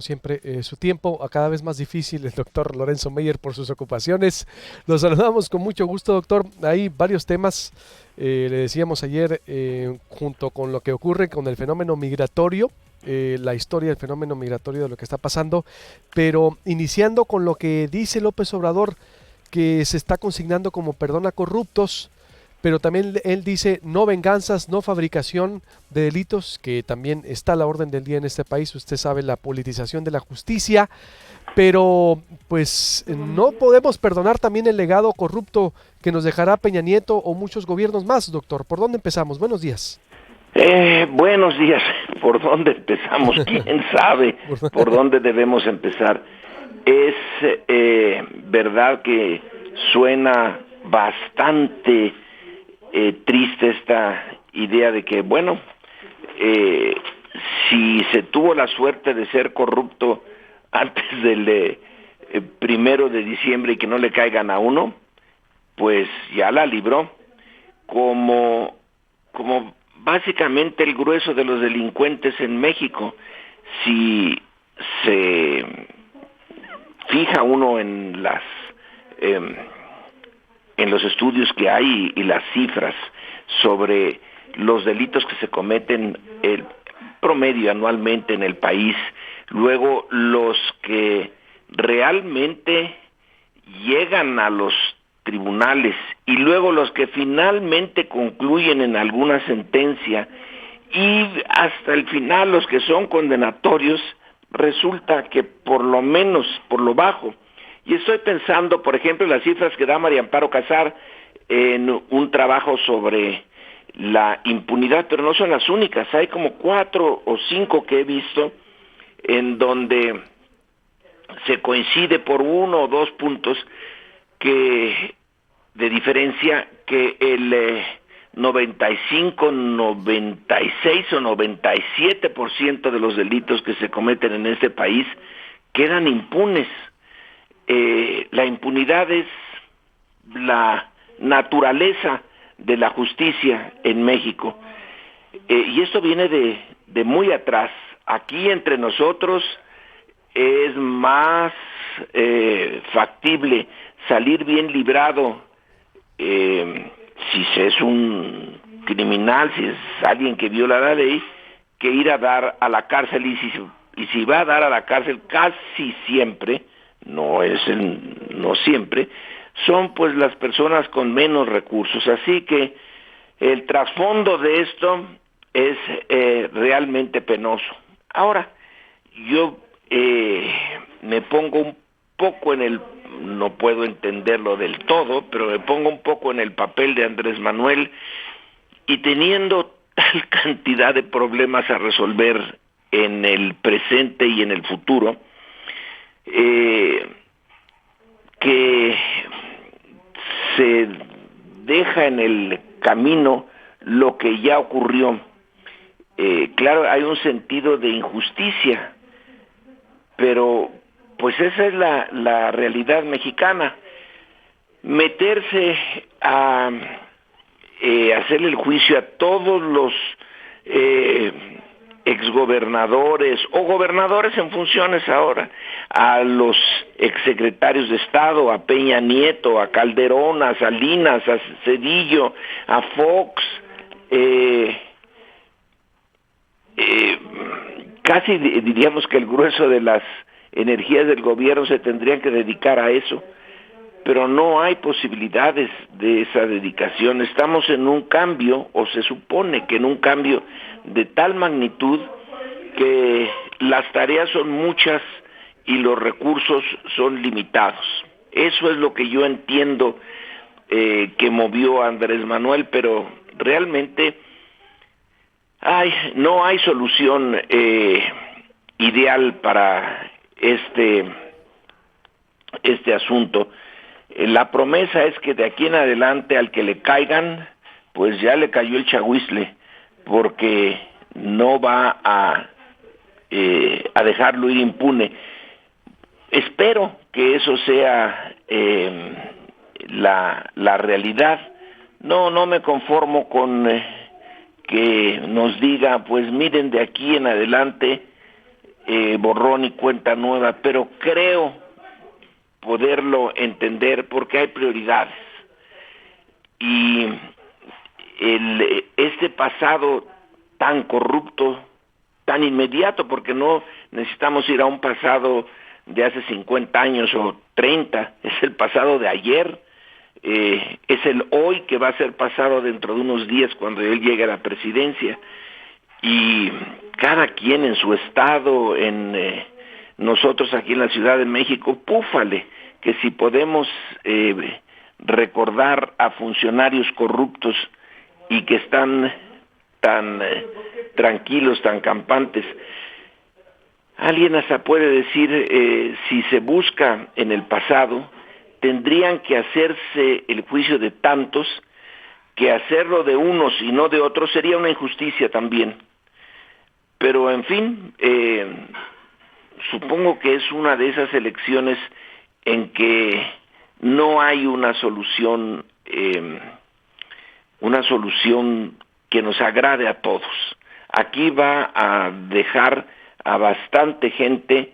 Siempre su tiempo a cada vez más difícil, el doctor Lorenzo Meyer por sus ocupaciones. Los saludamos con mucho gusto, doctor. Hay varios temas, le decíamos ayer, junto con lo que ocurre con el fenómeno migratorio, la historia del fenómeno migratorio de lo que está pasando, pero iniciando con lo que dice López Obrador, que se está consignando como perdón a corruptos, pero también él dice no venganzas, no fabricación de delitos, que también está a la orden del día en este país. Usted sabe, la politización de la justicia, pero pues no podemos perdonar también el legado corrupto que nos dejará Peña Nieto o muchos gobiernos más, doctor. ¿Por dónde empezamos? Buenos días. Buenos días. ¿Por dónde empezamos? ¿Quién sabe por dónde debemos empezar? Es verdad que suena bastante triste esta idea de que, bueno, si se tuvo la suerte de ser corrupto antes del 1 de diciembre y que no le caigan a uno, pues ya la libró. Como básicamente el grueso de los delincuentes en México. Si se fija uno en los estudios que hay y las cifras sobre los delitos que se cometen el promedio anualmente en el país, luego los que realmente llegan a los tribunales y luego los que finalmente concluyen en alguna sentencia y hasta el final los que son condenatorios, resulta que por lo menos, por lo bajo, y estoy pensando, por ejemplo, en las cifras que da María Amparo Casar en un trabajo sobre la impunidad, pero no son las únicas, hay como 4 o 5 que he visto en donde se coincide por 1 o 2 puntos que de diferencia, que el 95, 96 o 97% de los delitos que se cometen en este país quedan impunes. La impunidad es la naturaleza de la justicia en México, y esto viene de muy atrás. Aquí entre nosotros es más factible salir bien librado si se es un criminal, si es alguien que viola la ley, que ir a dar a la cárcel. Y si va a dar a la cárcel, casi siempre, no siempre, son pues las personas con menos recursos. Así que el trasfondo de esto es realmente penoso. Ahora, yo me pongo un poco no puedo entenderlo del todo, pero me pongo un poco en el papel de Andrés Manuel, y teniendo tal cantidad de problemas a resolver en el presente y en el futuro, que se deja en el camino lo que ya ocurrió. Claro, hay un sentido de injusticia, pero pues esa es la realidad mexicana. Meterse a hacerle el juicio a todos los exgobernadores o gobernadores en funciones ahora, a los exsecretarios de Estado, a Peña Nieto, a Calderón, a Salinas, a Cedillo, a Fox, casi diríamos que el grueso de las energías del gobierno se tendrían que dedicar a eso, pero no hay posibilidades de esa dedicación. Estamos en un cambio, o se supone que en un cambio de tal magnitud que las tareas son muchas y los recursos son limitados. Eso es lo que yo entiendo que movió a Andrés Manuel, pero realmente no hay solución ideal para este asunto. La promesa es que de aquí en adelante al que le caigan, pues ya le cayó el chagüisle, porque no va a dejarlo ir impune. Espero que eso sea la realidad. No me conformo con que nos diga, pues miren, de aquí en adelante borrón y cuenta nueva, pero creo poderlo entender porque hay prioridades. Y este pasado tan corrupto, tan inmediato, porque no necesitamos ir a un pasado de hace 50 años o 30, es el pasado de ayer, es el hoy que va a ser pasado dentro de unos días cuando él llegue a la presidencia, y cada quien en su estado, nosotros aquí en la Ciudad de México, púfale, que si podemos recordar a funcionarios corruptos y que están tan tranquilos, tan campantes. Alguien hasta puede decir, si se busca en el pasado, tendrían que hacerse el juicio de tantos, que hacerlo de unos y no de otros sería una injusticia también. Pero en fin, supongo que es una de esas elecciones en que no hay una solución que nos agrade a todos. Aquí va a dejar a bastante gente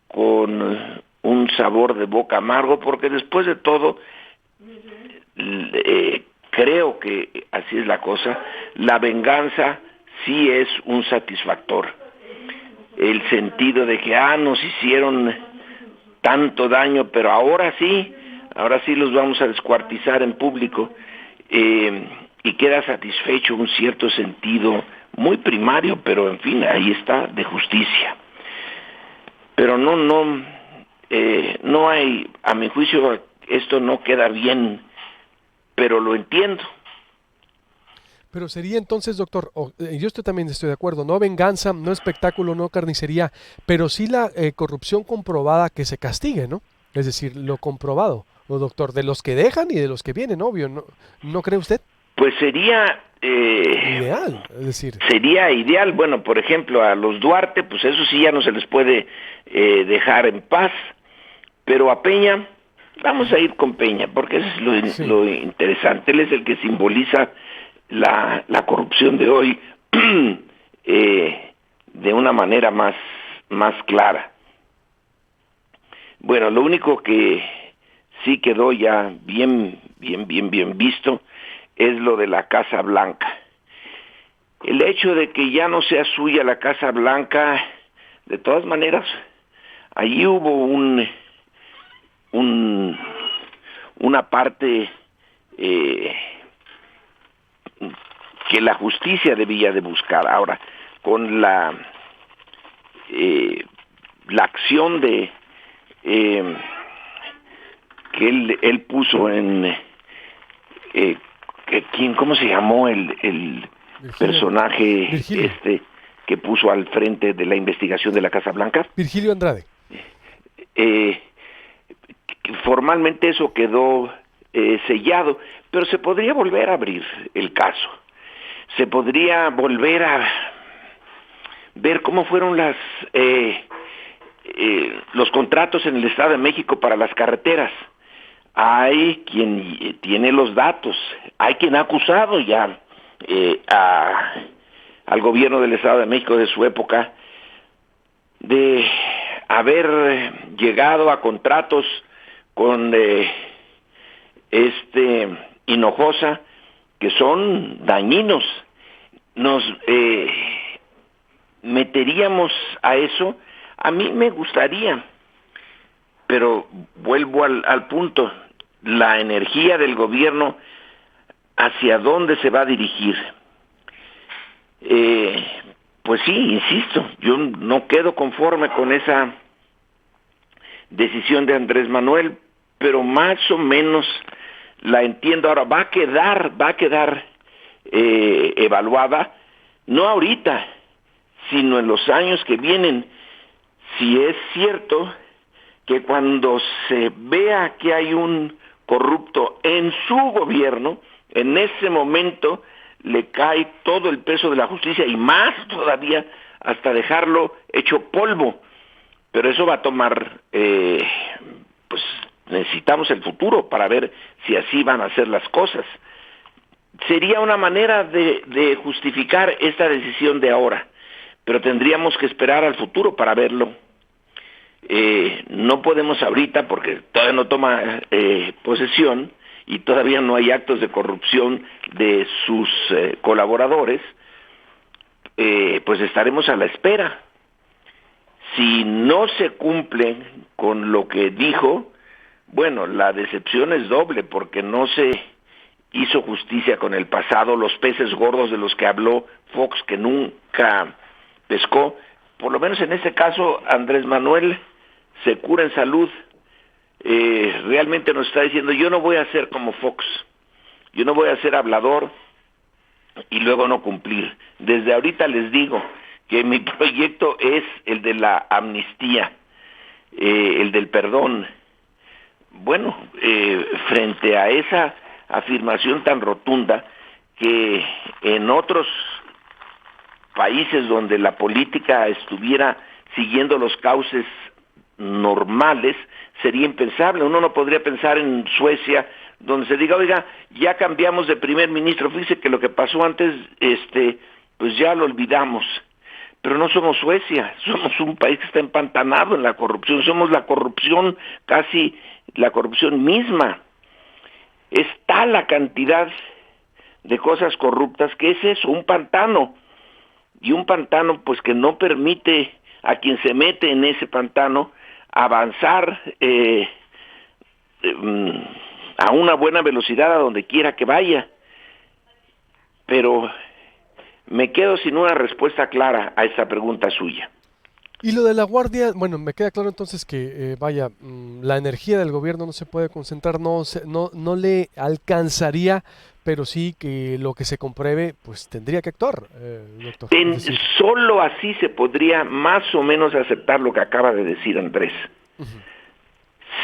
con un sabor de boca amargo, porque después de todo, creo que así es la cosa, la venganza sí es un satisfactor. El sentido de que, nos hicieron tanto daño, pero ahora sí los vamos a descuartizar en público, y queda satisfecho un cierto sentido muy primario, pero en fin, ahí está, de justicia. Pero no hay, a mi juicio, esto no queda bien, pero lo entiendo. Pero sería entonces, doctor, yo también estoy de acuerdo, no venganza, no espectáculo, no carnicería, pero sí la corrupción comprobada que se castigue, ¿no? Es decir, lo comprobado, doctor, de los que dejan y de los que vienen, obvio, ¿no cree usted? Pues sería ideal, es decir. Sería ideal, bueno, por ejemplo, a los Duarte, pues eso sí ya no se les puede dejar en paz, pero a Peña, vamos a ir con Peña, porque eso es lo interesante, él es el que simboliza la corrupción de hoy de una manera más clara. Bueno, lo único que sí quedó ya bien visto es lo de la Casa Blanca. El hecho de que ya no sea suya la Casa Blanca, de todas maneras, allí hubo una parte que la justicia debía de buscar. Ahora, con la acción de que él puso en ¿cómo se llamó el personaje Virgilio. Que puso al frente de la investigación de la Casa Blanca? Virgilio Andrade. Formalmente eso quedó sellado, pero se podría volver a abrir el caso. Se podría volver a ver cómo fueron los contratos en el Estado de México para las carreteras. Hay quien tiene los datos, hay quien ha acusado ya al gobierno del Estado de México de su época de haber llegado a contratos con Hinojosa que son dañinos. Nos meteríamos a eso. A mí me gustaría, pero vuelvo al punto, la energía del gobierno, ¿hacia dónde se va a dirigir? Pues sí, insisto, yo no quedo conforme con esa decisión de Andrés Manuel, pero más o menos la entiendo. Ahora va a quedar evaluada, no ahorita, sino en los años que vienen, si es cierto que cuando se vea que hay un corrupto en su gobierno, en ese momento le cae todo el peso de la justicia y más todavía hasta dejarlo hecho polvo. Pero eso va a tomar, pues necesitamos el futuro para ver si así van a ser las cosas. Sería una manera de justificar esta decisión de ahora, pero tendríamos que esperar al futuro para verlo. No podemos ahorita, porque todavía no toma posesión y todavía no hay actos de corrupción de sus colaboradores, pues estaremos a la espera. Si no se cumple con lo que dijo, bueno, la decepción es doble, porque no se hizo justicia con el pasado, los peces gordos de los que habló Fox, que nunca pescó. Por lo menos en este caso, Andrés Manuel se cura en salud. Realmente nos está diciendo, yo no voy a ser como Fox, yo no voy a ser hablador y luego no cumplir. Desde ahorita les digo que mi proyecto es el de la amnistía, el del perdón. Bueno, frente a esa afirmación tan rotunda, que en otros países donde la política estuviera siguiendo los cauces normales, sería impensable. Uno no podría pensar en Suecia, donde se diga, oiga, ya cambiamos de primer ministro, fíjese que lo que pasó antes, pues ya lo olvidamos. Pero no somos Suecia, somos un país que está empantanado en la corrupción, somos la corrupción, casi la corrupción misma. Es tal la cantidad de cosas corruptas que es eso, un pantano. Y un pantano pues que no permite a quien se mete en ese pantano avanzar a una buena velocidad a donde quiera que vaya. Pero me quedo sin una respuesta clara a esta pregunta suya. Y lo de la Guardia, bueno, me queda claro entonces que, la energía del gobierno no se puede concentrar, no le alcanzaría, pero sí que lo que se compruebe, pues tendría que actuar, doctor. Solo así se podría más o menos aceptar lo que acaba de decir Andrés. Uh-huh.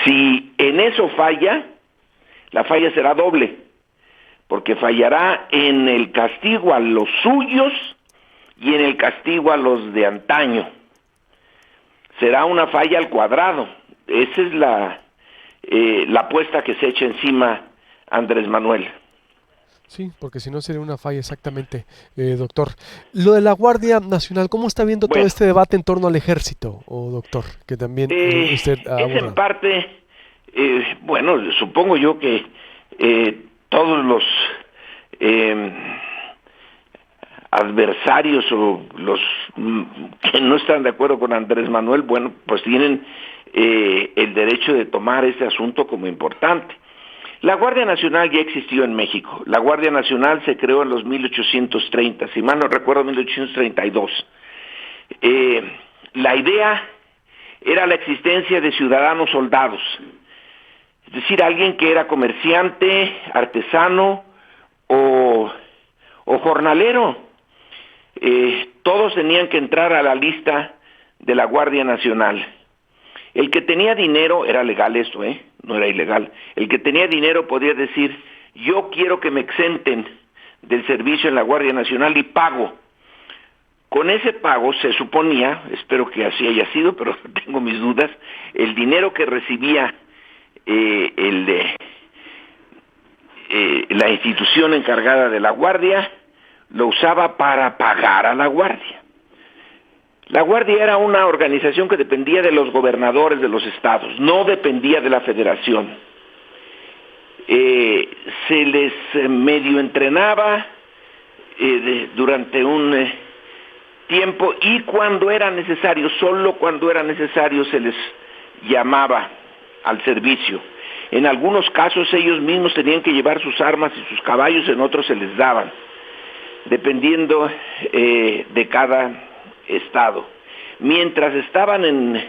Si en eso falla, la falla será doble, porque fallará en el castigo a los suyos y en el castigo a los de antaño. Será una falla al cuadrado. Esa es la apuesta que se echa encima Andrés Manuel. Sí, porque si no sería una falla exactamente, doctor. Lo de la Guardia Nacional, ¿cómo está viendo todo este debate en torno al ejército, doctor? Que también usted es en parte, supongo yo que todos los adversarios o los que no están de acuerdo con Andrés Manuel, bueno, pues tienen el derecho de tomar este asunto como importante. La Guardia Nacional ya existió en México. La Guardia Nacional se creó en los 1830, si mal no recuerdo, 1832. La idea era la existencia de ciudadanos soldados, es decir, alguien que era comerciante, artesano o jornalero. Todos tenían que entrar a la lista de la Guardia Nacional. El que tenía dinero, era legal esto, no era ilegal, el que tenía dinero podía decir, yo quiero que me exenten del servicio en la Guardia Nacional y pago. Con ese pago se suponía, espero que así haya sido, pero tengo mis dudas, el dinero que recibía la institución encargada de la Guardia, lo usaba para pagar a la Guardia. La Guardia era una organización que dependía de los gobernadores de los estados, no dependía de la federación. Se les medio entrenaba durante un tiempo y cuando era necesario, solo cuando era necesario, se les llamaba al servicio. En algunos casos ellos mismos tenían que llevar sus armas y sus caballos, en otros se les daban, dependiendo de cada estado. Mientras estaban en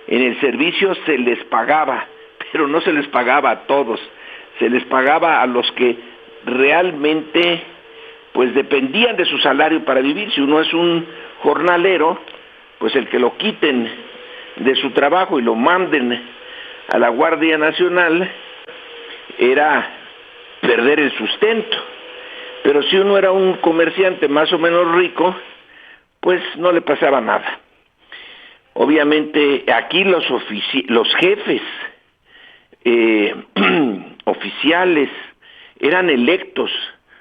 el servicio se les pagaba, pero no se les pagaba a todos, se les pagaba a los que realmente pues dependían de su salario para vivir. Si uno es un jornalero, pues el que lo quiten de su trabajo y lo manden a la Guardia Nacional era perder el sustento. Pero si uno era un comerciante más o menos rico, pues no le pasaba nada. Obviamente aquí los jefes oficiales eran electos,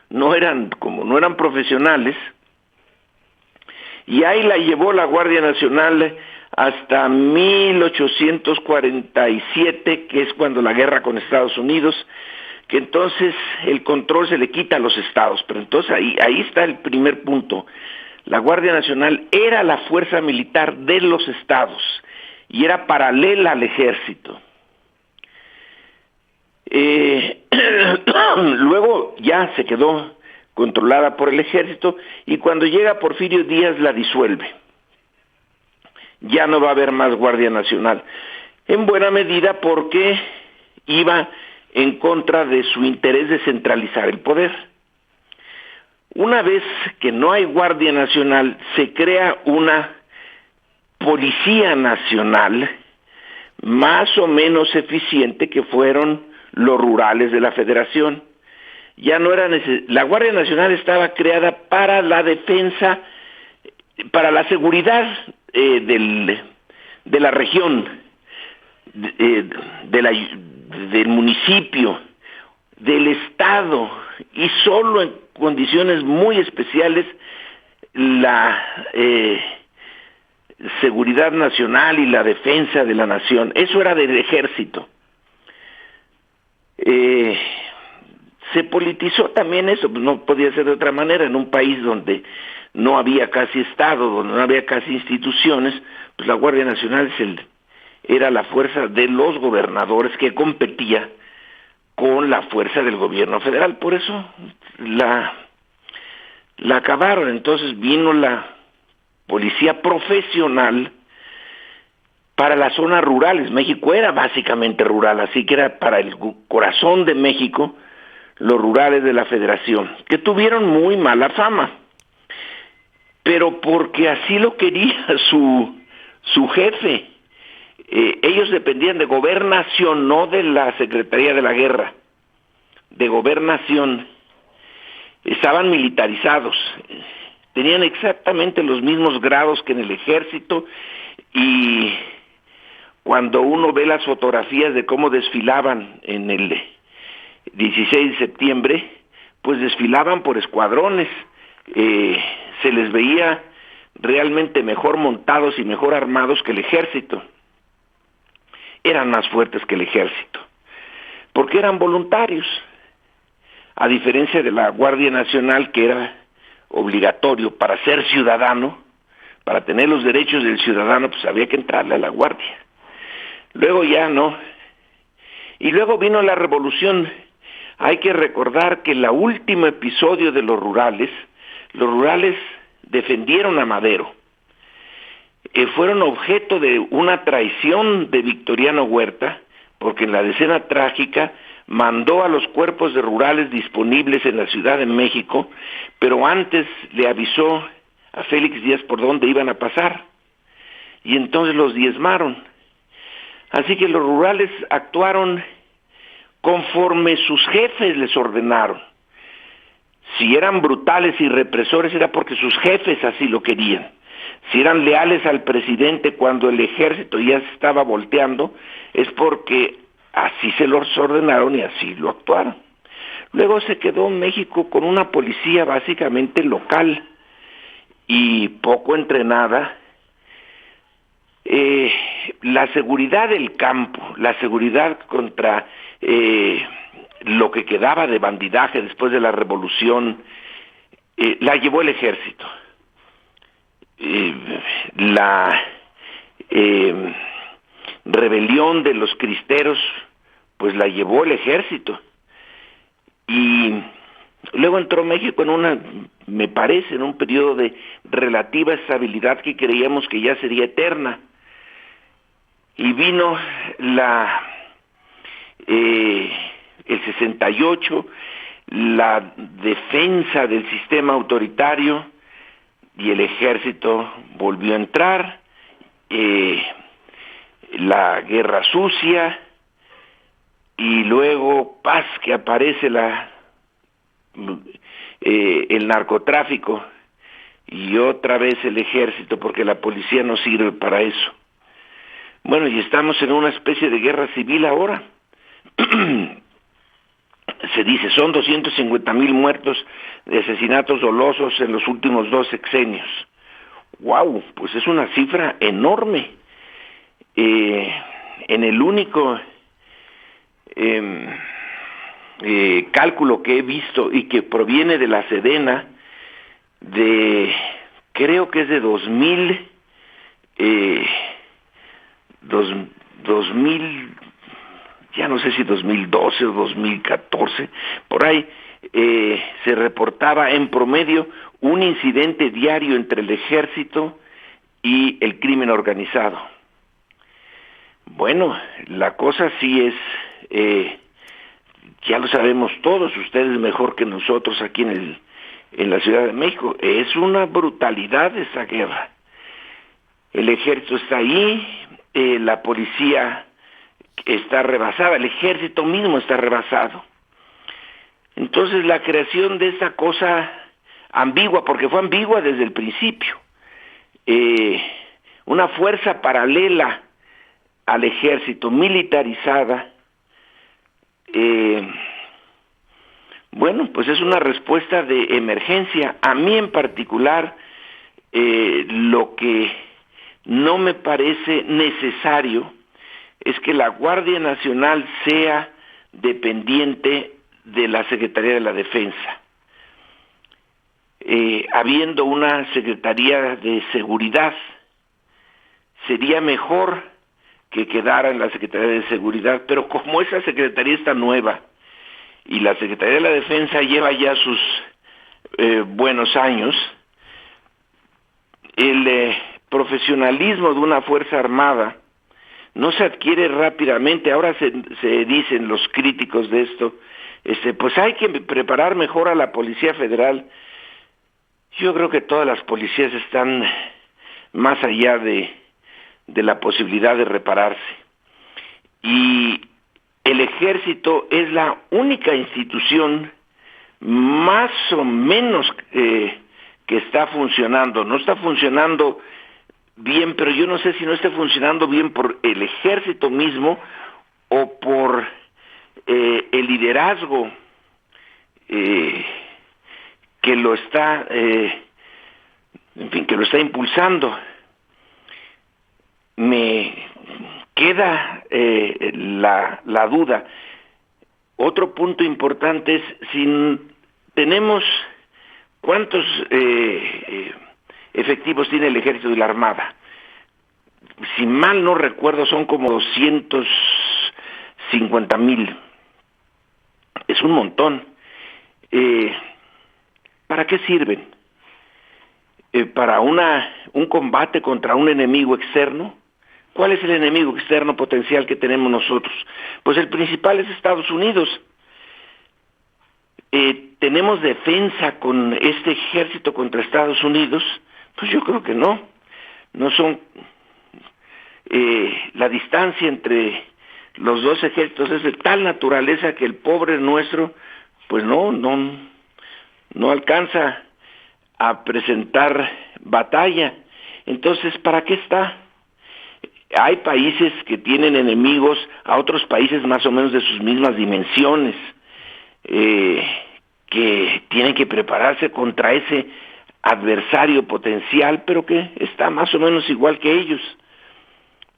no eran profesionales, y ahí la llevó la Guardia Nacional hasta 1847, que es cuando la guerra con Estados Unidos, que entonces el control se le quita a los estados. Pero entonces ahí está el primer punto. La Guardia Nacional era la fuerza militar de los estados y era paralela al ejército. Luego ya se quedó controlada por el ejército, y cuando llega Porfirio Díaz la disuelve. Ya no va a haber más Guardia Nacional, en buena medida porque iba en contra de su interés de centralizar el poder. Una vez que no hay Guardia Nacional, se crea una Policía Nacional más o menos eficiente, que fueron los rurales de la Federación. Ya no era la Guardia Nacional estaba creada para la defensa, para la seguridad de la región, del municipio, del estado, y solo en condiciones muy especiales la seguridad nacional y la defensa de la nación. Eso era del ejército. Se politizó también eso, pues no podía ser de otra manera. En un país donde no había casi Estado, donde no había casi instituciones, pues la Guardia Nacional era la fuerza de los gobernadores, que competía con la fuerza del gobierno federal. Por eso la acabaron. Entonces vino la policía profesional para las zonas rurales. México era básicamente rural, así que era para el corazón de México, los rurales de la Federación, que tuvieron muy mala fama, pero porque así lo quería su jefe. Ellos dependían de Gobernación, no de la Secretaría de la Guerra, de Gobernación. Estaban militarizados, tenían exactamente los mismos grados que en el ejército, y cuando uno ve las fotografías de cómo desfilaban en el 16 de septiembre, pues desfilaban por escuadrones, se les veía realmente mejor montados y mejor armados que el ejército. Eran más fuertes que el ejército, porque eran voluntarios, a diferencia de la Guardia Nacional, que era obligatorio para ser ciudadano, para tener los derechos del ciudadano, pues había que entrarle a la Guardia. Luego ya no. Y luego vino la Revolución. Hay que recordar que el último episodio de los rurales defendieron a Madero. Fueron objeto de una traición de Victoriano Huerta, porque en la decena trágica mandó a los cuerpos de rurales disponibles en la Ciudad de México, pero antes le avisó a Félix Díaz por dónde iban a pasar, y entonces los diezmaron. Así que los rurales actuaron conforme sus jefes les ordenaron. Si eran brutales y represores, era porque sus jefes así lo querían. Si eran leales al presidente cuando el ejército ya se estaba volteando, es porque así se los ordenaron y así lo actuaron. Luego se quedó México con una policía básicamente local y poco entrenada. La seguridad del campo, la seguridad contra lo que quedaba de bandidaje después de la revolución, la llevó el ejército. La rebelión de los cristeros, pues la llevó el ejército. Y luego entró México me parece, en un periodo de relativa estabilidad que creíamos que ya sería eterna. Y vino el 68, la defensa del sistema autoritario, y el ejército volvió a entrar, la guerra sucia, y luego que aparece el narcotráfico, y otra vez el ejército, porque la policía no sirve para eso. Bueno, y estamos en una especie de guerra civil ahora. Se dice, son 250,000 muertos de asesinatos dolosos en los últimos 2 sexenios. wow, pues es una cifra enorme. En el único cálculo que he visto y que proviene de la Sedena, creo que es de 2000, 2000, ya no sé si 2012 o 2014, por ahí se reportaba en promedio un incidente diario entre el ejército y el crimen organizado. Bueno, la cosa sí es, ya lo sabemos todos, ustedes mejor que nosotros aquí en la Ciudad de México, es una brutalidad esa guerra. El ejército está ahí, la policía está rebasada, el ejército mismo está rebasado. Entonces la creación de esta cosa ambigua, porque fue ambigua desde el principio, una fuerza paralela al ejército, militarizada, bueno, pues es una respuesta de emergencia. A mí en particular, lo que no me parece necesario es que la Guardia Nacional sea dependiente de la Secretaría de la Defensa. Habiendo una Secretaría de Seguridad, sería mejor que quedara en la Secretaría de Seguridad, pero como esa Secretaría está nueva y la Secretaría de la Defensa lleva ya sus buenos años, el profesionalismo de una Fuerza Armada no se adquiere rápidamente. Ahora se dicen los críticos de esto, pues hay que preparar mejor a la Policía Federal. Yo creo que todas las policías están más allá de la posibilidad de repararse. Y el ejército es la única institución más o menos que está funcionando. No está funcionando bien, pero yo no sé si no está funcionando bien por el ejército mismo o por el liderazgo que lo está, que lo está impulsando. Me queda la duda. Otro punto importante es si tenemos cuántos efectivos tiene el ejército y la armada. Si mal no recuerdo, son como 250,000. Es un montón. ¿Para qué sirven? ¿Para un combate contra un enemigo externo? ¿Cuál es el enemigo externo potencial que tenemos nosotros? Pues el principal es Estados Unidos. ¿Tenemos defensa con este ejército contra Estados Unidos? Pues yo creo que no. No son... la distancia entre los dos ejércitos es de tal naturaleza que el pobre nuestro, pues no alcanza a presentar batalla. Entonces, ¿para qué está? Hay países que tienen enemigos a otros países más o menos de sus mismas dimensiones, que tienen que prepararse contra ese adversario potencial, pero que está más o menos igual que ellos.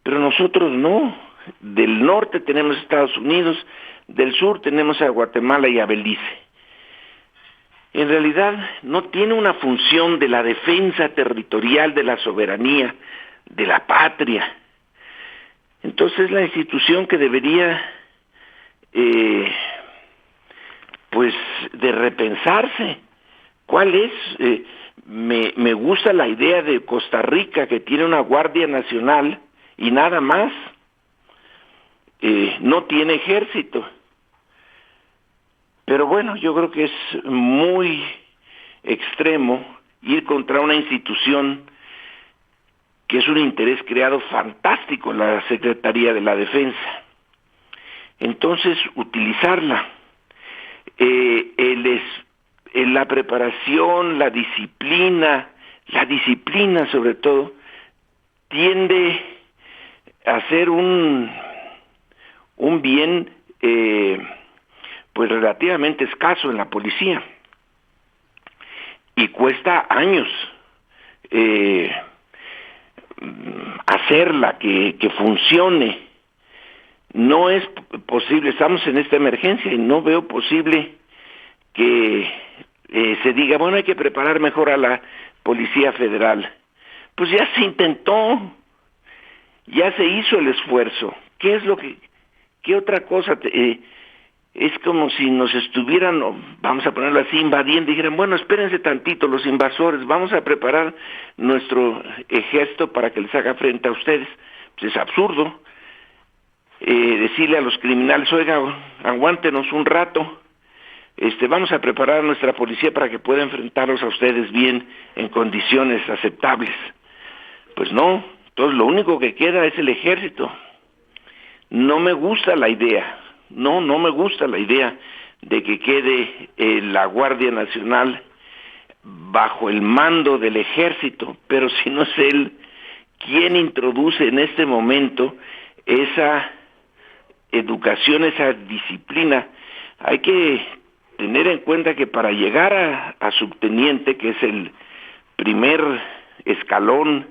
Pero nosotros no. Del norte tenemos Estados Unidos, del sur tenemos a Guatemala y a Belice. En realidad no tiene una función de la defensa territorial de la soberanía, de la patria. Entonces la institución que debería, pues, de repensarse. ¿Cuál es? Me gusta la idea de Costa Rica, que tiene una Guardia Nacional y nada más. No tiene ejército. Pero bueno, yo creo que es muy extremo ir contra una institución que es un interés creado fantástico en la Secretaría de la Defensa. Entonces, utilizarla. La preparación, la disciplina sobre todo, tiende a ser un bien pues relativamente escaso en la policía y cuesta años hacerla, que funcione. No es posible, estamos en esta emergencia y no veo posible que se diga, bueno, hay que preparar mejor a la Policía Federal. Pues ya se intentó, ya se hizo el esfuerzo. ¿Qué otra cosa? Es como si nos estuvieran, vamos a ponerlo así, invadiendo, y dijeran, bueno, espérense tantito los invasores, vamos a preparar nuestro ejército para que les haga frente a ustedes. Pues es absurdo decirle a los criminales, oiga, aguántenos un rato, vamos a preparar a nuestra policía para que pueda enfrentarlos a ustedes bien, en condiciones aceptables. Pues no, entonces lo único que queda es el ejército. No me gusta la idea. No me gusta la idea de que quede la Guardia Nacional bajo el mando del ejército, pero si no es él quien introduce en este momento esa educación, esa disciplina. Hay que tener en cuenta que para llegar a subteniente, que es el primer escalón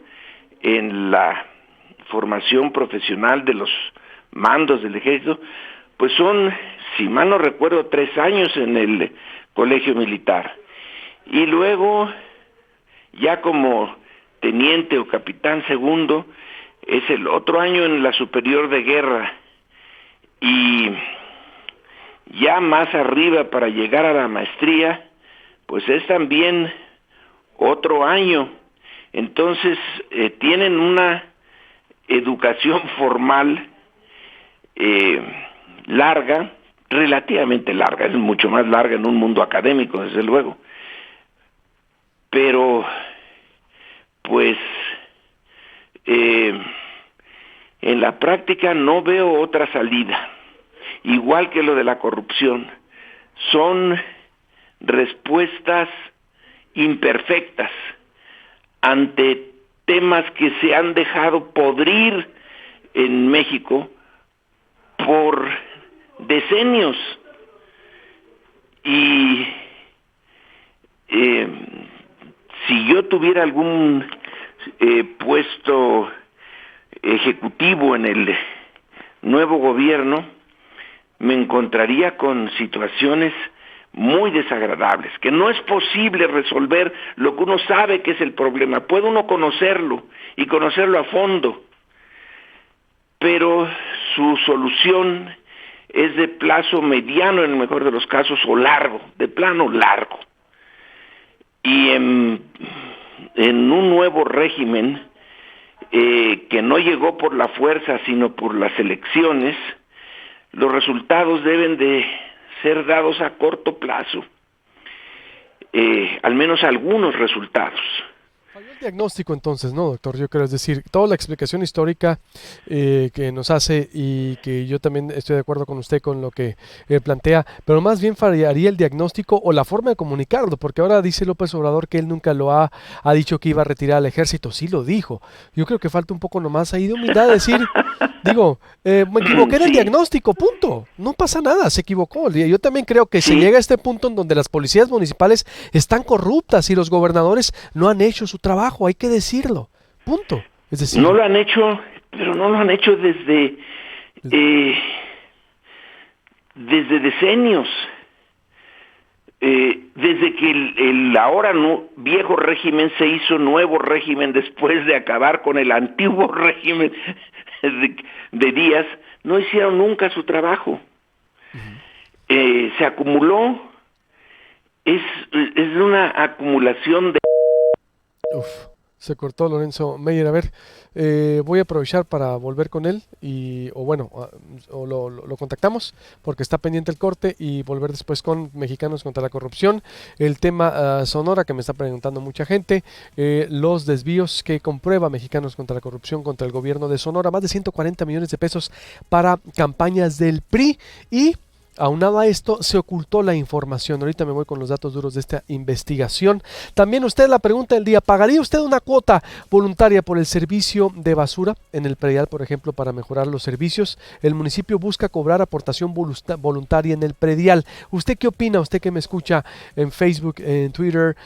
en la formación profesional de los mandos del ejército, pues son, si mal no recuerdo, 3 años en el colegio militar. Y luego, ya como teniente o capitán segundo, es el otro año en la superior de guerra. Y ya más arriba, para llegar a la maestría, pues es también otro año. Entonces, tienen una educación formal larga, relativamente larga, es mucho más larga en un mundo académico, desde luego, pero pues en la práctica no veo otra salida, igual que lo de la corrupción. Son respuestas imperfectas ante temas que se han dejado podrir en México por decenios. Y si yo tuviera algún puesto ejecutivo en el nuevo gobierno, me encontraría con situaciones muy desagradables, que no es posible resolver lo que uno sabe que es el problema. Puede uno conocerlo y conocerlo a fondo, pero su solución es de plazo mediano en el mejor de los casos, o largo, de plano largo. Y en un nuevo régimen que no llegó por la fuerza sino por las elecciones, los resultados deben de ser dados a corto plazo, al menos algunos resultados. Falló el diagnóstico entonces, ¿no, doctor? Yo creo, es decir, toda la explicación histórica que nos hace, y que yo también estoy de acuerdo con usted con lo que plantea, pero más bien fallaría el diagnóstico o la forma de comunicarlo, porque ahora dice López Obrador que él nunca ha dicho que iba a retirar al ejército. Sí lo dijo. Yo creo que falta un poco nomás ahí de humildad, decir, digo, me equivoqué en el diagnóstico, punto. No pasa nada, se equivocó. Yo también creo que se llega a este punto en donde las policías municipales están corruptas y los gobernadores no han hecho su trabajo, hay que decirlo, punto. Es decir, no lo han hecho, pero no lo han hecho desde decenios. Desde que el ahora viejo régimen se hizo nuevo régimen después de acabar con el antiguo régimen de Díaz, no hicieron nunca su trabajo. Se acumuló, es una acumulación de... Se cortó Lorenzo Meyer. A ver, voy a aprovechar para volver con él o lo contactamos porque está pendiente el corte, y volver después con Mexicanos contra la Corrupción. El tema Sonora, que me está preguntando mucha gente, los desvíos que comprueba Mexicanos contra la Corrupción contra el gobierno de Sonora, más de 140 millones de pesos para campañas del PRI, y Aunado a esto, se ocultó la información. Ahorita me voy con los datos duros de esta investigación. También usted, la pregunta del día, ¿pagaría usted una cuota voluntaria por el servicio de basura en el predial, por ejemplo, para mejorar los servicios? El municipio busca cobrar aportación voluntaria en el predial. ¿Usted qué opina? Usted que me escucha en Facebook, en Twitter,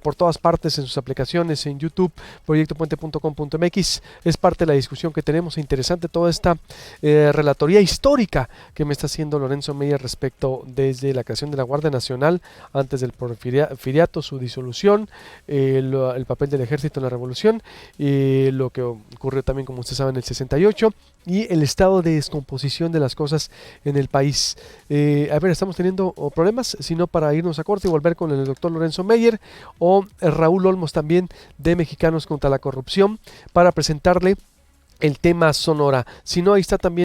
por todas partes, en sus aplicaciones, en YouTube, proyectopuente.com.mx. Es parte de la discusión que tenemos. Interesante toda esta relatoría histórica que me está haciendo Lorenzo Meyer respecto desde la creación de la Guardia Nacional antes del porfiriato, su disolución, el papel del ejército en la revolución, lo que ocurrió también, como usted sabe, en el 68 y el estado de descomposición de las cosas en el país. A ver, estamos teniendo problemas, sino para irnos a corte y volver con el doctor Lorenzo Meyer o Raúl Olmos también de Mexicanos contra la Corrupción para presentarle el tema Sonora. Si no, ahí está también